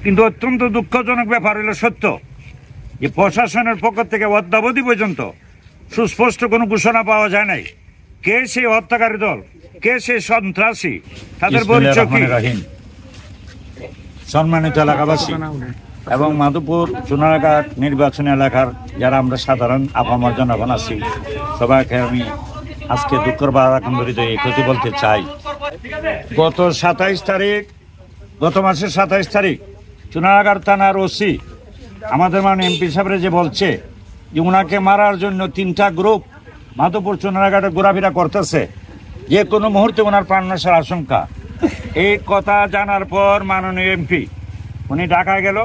কিন্তু অত্যন্ত দুঃখজনক ব্যাপার হলো সত্য যে প্রশাসনের পক্ষ থেকে অদ্যাবধি পর্যন্ত সুস্পষ্ট কোনো ঘোষণা পাওয়া যায় নাই। কে সেই হত্যাকারী দল, কে সেই সন্ত্রাসী, তাদের পরিচয় কি? সম্মানিত এলাকাবাসী এবং মাধবপুর চুনারঘাট নির্বাচনী এলাকার যারা আমরা সাধারণ আপামর জনগণ আছি, সবাইকে আমি আজকে দুঃখের বারাকান্তরিত এই কথা বলতে চাই। গত মাসের 27 তারিখ চুনারঘাট থানার ওসি আমাদের এমপি সাহেবরা যে বলছে যে ওনাকে মারার জন্য 3টা গ্রুপ মাধবপুর চুনারঘাটে ঘোরাফেরা করতেছে, যে কোনো মুহূর্তে ওনার প্রাণনাশের আশঙ্কা। এই কথা জানার পর মাননীয় এমপি উনি ঢাকা গেল।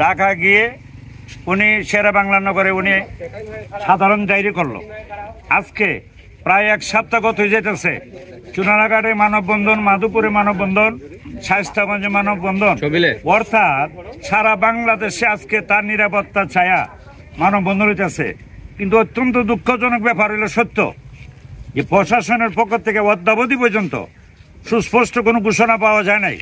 ঢাকা গিয়ে উনি শেরে বাংলা নগরে উনি সাধারণ ডায়েরি করলো। আজকে প্রায় 1 সপ্তাহ গত হয়ে যেতেছে। চুনারঘাটে মানববন্ধন, মাধবপুরে মানববন্ধন, শায়েস্তাগঞ্জে মানববন্ধন, অর্থাৎ সারা বাংলাদেশে আজকে তার নিরাপত্তা ছায়া মানববন্ধন হইতেছে। কিন্তু অত্যন্ত দুঃখজনক ব্যাপার হলো সত্য যে প্রশাসনের পক্ষ থেকে অদ্যাবধি পর্যন্ত সুস্পষ্ট কোনো ঘোষণা পাওয়া যায় নাই।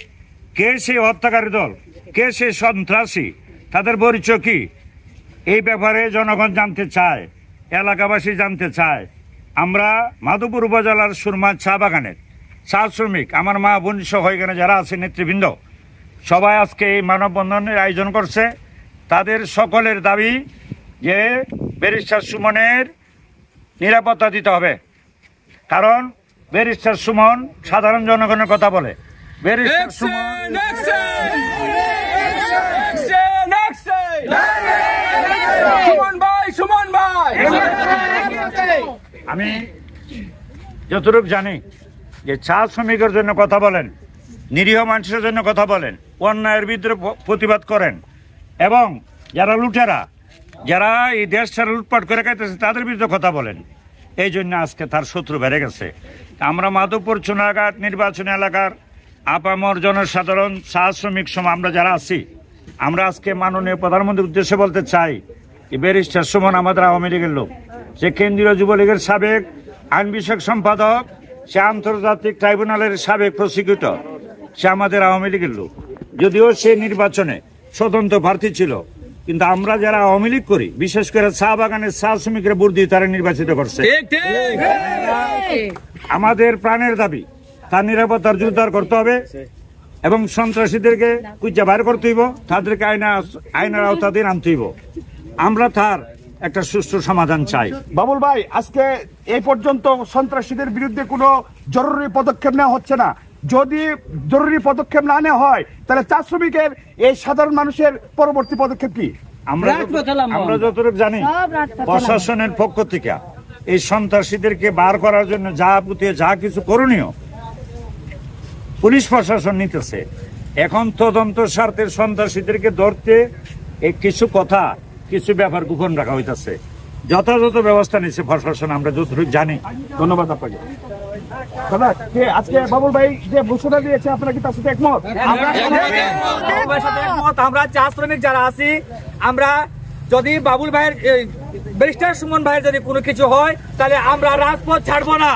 কে সেই হত্যাকারী দল, কে সেই সন্ত্রাসী, তাদের পরিচয় কি? এই ব্যাপারে জনগণ জানতে চায়, এলাকাবাসী জানতে চায়। আমরা মাধবপুর উপজেলার সুরমা চা বাগানের চা শ্রমিক, আমার মা বোন সহ এখানে যারা আছে নেতৃবৃন্দ, সবাই আজকে এই মানববন্ধনের আয়োজন করছে। তাদের সকলের দাবি যে ব্যারিস্টার সুমনের নিরাপত্তা দিতে হবে। কারণ ব্যারিস্টার সুমন সাধারণ জনগণের কথা বলে। ব্যারিস্টার সুমন আমি যতটুকু জানি যে চা শ্রমিকের জন্য কথা বলেন, নিরীহ মানুষের জন্য কথা বলেন, অন্যায়ের বিরুদ্ধে প্রতিবাদ করেন, এবং যারা লুটেরা, যারা এই দেশটা লুটপাট করে খাইতেছে তাদের বিরুদ্ধে কথা বলেন। এই জন্য আজকে তার শত্রু বেড়ে গেছে। আমরা মাধবপুর চুনারঘাট নির্বাচনী এলাকার আপামর জনসাধারণ, চা শ্রমিক সম আমরা যারা আছি, আমরা আজকে মাননীয় প্রধানমন্ত্রীর উদ্দেশ্যে বলতে চাই যে ব্যারিস্টার সুমন আমাদের আওয়ামী লীগের লোক। সে কেন্দ্রীয় যুবলীগের সাবেক আইন বিষয়ক সম্পাদক, সে আন্তর্জাতিক ট্রাইব্যুনালের সাবেক প্রসিকিউটর, সে আমাদের আওয়ামী লীগের লোক। যদিও সে নির্বাচনে স্বতন্ত্র প্রার্থী ছিল, কিন্তু আমরা যারা আওয়ামী লীগ করি, বিশেষ করে চা বাগানের চা শ্রমিকের ভোট দিয়ে তারা নির্বাচিত করছে। আমাদের প্রাণের দাবি তার নিরাপত্তার জোরদার করতে হবে এবং সন্ত্রাসীদেরকে খুঁজে বাইর করতে হইব, তাদেরকে আইনের আওতাধীন আনতে হইব। আমরা তার একটা সুষ্ঠু সমাধান চাই। বাবুল ভাই, আজকে এই পর্যন্ত সন্ত্রাসীদের বিরুদ্ধে কোনো জরুরি পদক্ষেপ নেওয়া হচ্ছে না। যদি জরুরি পদক্ষেপ না নেওয়া হয় তাহলে চা শ্রমিকের এই সাধারণ মানুষের পরবর্তী পদক্ষেপ কি? আমরা যতটুকু জানি প্রশাসনের পক্ষ থেকে এই সন্ত্রাসীদেরকে বার করার জন্য যা কিছু করণীয় পুলিশ প্রশাসন নিতেছে। এখন তদন্ত স্বার্থে সন্ত্রাসীদেরকে ধরতে কিছু কথা, কিছু ব্যাপার গোপন রাখা হইতেছে। যথাযথ ব্যবস্থা নিচ্ছে প্রশাসন, আমরা যতটুকু জানি। ধন্যবাদ আপনাকে। দাদা, আজকে বাবুল ভাই যে ঘোষণা দিয়েছে, আপনারা কি তার সাথে একমত? আমরা চা শ্রমিক যারা আছি, আমরা যদি বাবুল ভাইয়ের ব্যারিস্টার সুমন ভাইয়ের যদি কোনো কিছু হয় তাহলে আমরা রাজপথ ছাড়বো না।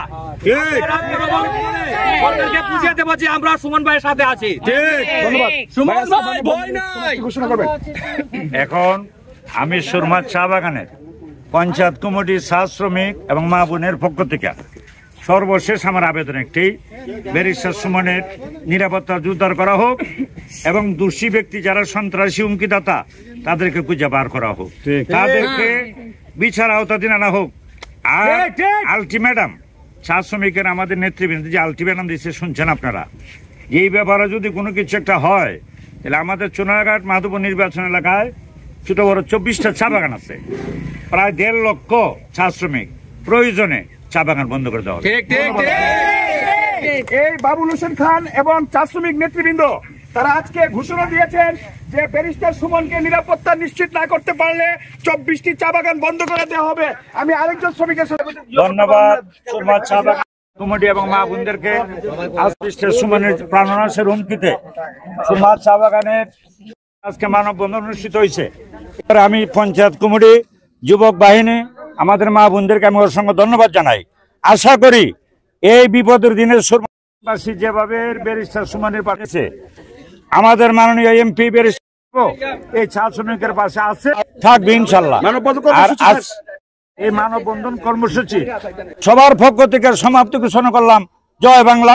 বুঝিয়ে দেবো যে আমরা সুমন ভাইয়ের সাথে আছি। এখন আমি সুরমা চা বাগানের পঞ্চায়েত কমিটি, চা শ্রমিক এবং মা বোনের পক্ষ থেকে সর্বশেষ আমার আবেদন একটি, ব্যারিস্টার সুমনের নিরাপত্তা জোরদার করা হোক এবং দোষী ব্যক্তি যারা সন্ত্রাসী হুমকিদাতা তাদেরকে খুঁজে বার করা হোক, তাদেরকে বিচার আওতাধীন আনা হোক। আর আলটিমেটাম চা শ্রমিকের আমাদের নেতৃবৃন্দ যে আলটিমেটাম দিচ্ছে শুনছেন আপনারা, এই ব্যাপারে যদি কোনো কিছু একটা হয় তাহলে আমাদের চুনারঘাট মাধবপুর নির্বাচন এলাকায় ছোট বড় 24টা চা বাগান আছে, প্রায় 1.5 লক্ষ চা শ্রমিক, প্রয়োজনে চা বাগান বন্ধ করে দেওয়া হবে। এই বাবুল হোসেন খান এবং চা শ্রমিক নেতৃবৃন্দ তারা আজকে ঘোষণা দিয়েছেন যে ব্যারিস্টার সুমনকে নিরাপত্তা নিশ্চিত না করতে পারলে 24টি চা বাগান বন্ধ করে দেওয়া হবে। আমি আরেকজন শ্রমিকের সাথে ধন্যবাদ সুরমা চা বাগান কমিটি এবং মা বোনদেরকে ব্যারিস্টার সুমনের প্রাণনাশের হুমকিতে সুরমা চা বাগানের আজকে মানববন্ধন অনুষ্ঠিত হয়েছে। আমি পঞ্চায়েত কমিটি, যুবক বাহিনী, আমাদের মা বোনদেরকে আমি অসংখ্য ধন্যবাদ জানাই। আশা করি এই বিপদের দিনে সুরমাবাসী যেভাবে ব্যারিস্টার সুমনের পাঠিয়েছে, আমাদের মাননীয় এমপি ব্যারিস্টার এই চা শ্রমিকের পাশে আছে, থাকবে ইনশাল্লাহ। মানববন্ধন আর কর্মসূচি আজ এই মানববন্ধন কর্মসূচি সবার পক্ষ থেকে সমাপ্তি ঘোষণা করলাম। জয় বাংলা।